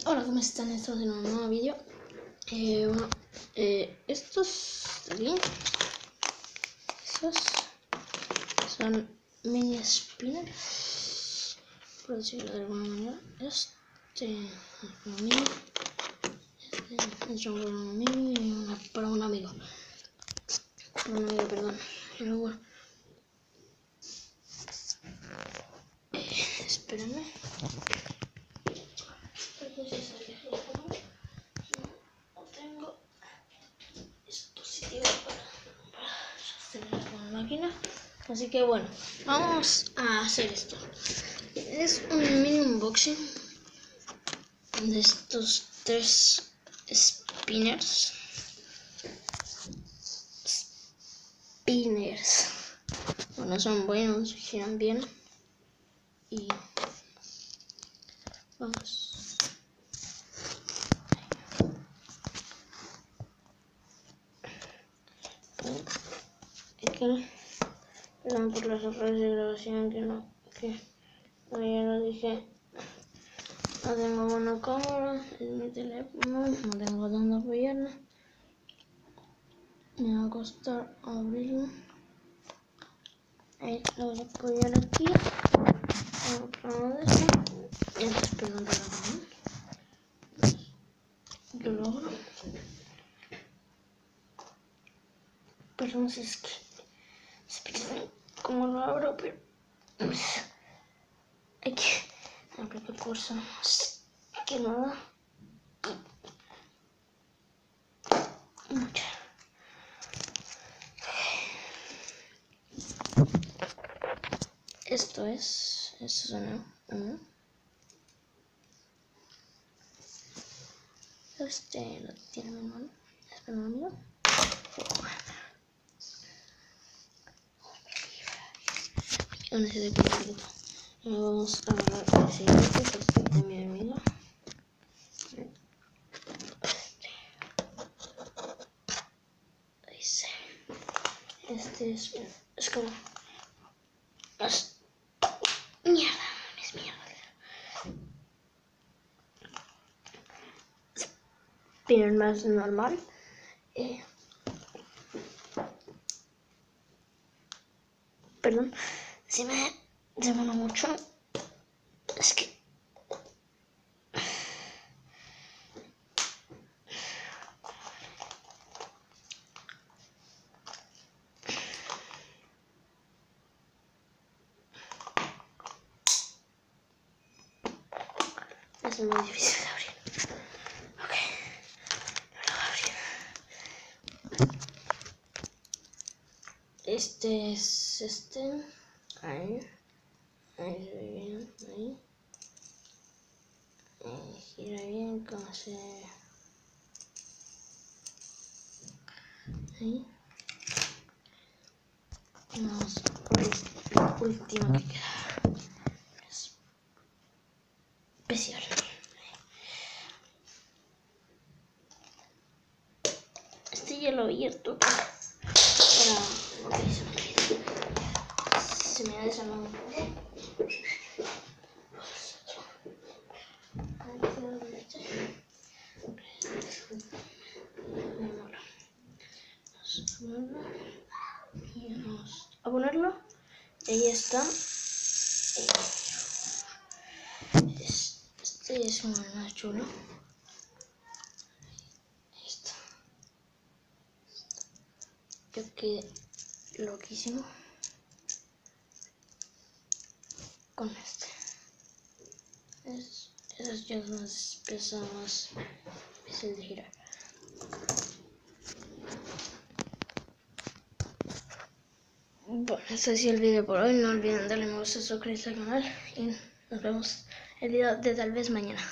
Hola, ¿cómo están? Estamos en un nuevo vídeo. Estos de aquí, esos son mini spinners, por decirlo de alguna manera. Este es para mí, este es para un mini y para un amigo. Perdón. Pero bueno, espérenme. No tengo dispositivo para sostener con la máquina. Así que bueno, vamos a hacer esto. Es un mini unboxing de estos tres spinners. Bueno, son buenos, giran bien. Y vamos. Aquí, perdón por las errores de grabación que ya lo dije. No tengo buena cámara, es mi teléfono, no tengo dónde apoyarme. Me va a costar abrirlo. Ahí lo voy a apoyar aquí. Otra vez. Entonces, perdón por la mano. Lo logro. Perdón si es que se piensan cómo lo abro, pero hay que aplicar fuerza más que nada. Mucha. Esto suena uno. Este lo tiene mi mano. Espera un momento. ¿Dónde se ve el vamos a agarrar el siguiente, que es de mi amigo. Dice. Este es como. Mierda, es mierda. Spinner más normal. Perdón, si me demoro mucho. Es que es muy difícil de abrir. Ok, lo voy a abrir. Este es este. Ahí se ve bien, ahí. Gira bien, como se ve. Ahí. Vamos por el último que queda. Especial. Este ya lo abierto para se me ha desarmado un poco. Y vamos a ponerlo. Ahí está. Este es más chulo. Ahí está. Yo quedé loquísimo con este. Esas ya más pesadas, más difícil de girar. Bueno, este ha sido el video por hoy. No olviden darle me gusta, suscribirse al canal y nos vemos el video de tal vez mañana.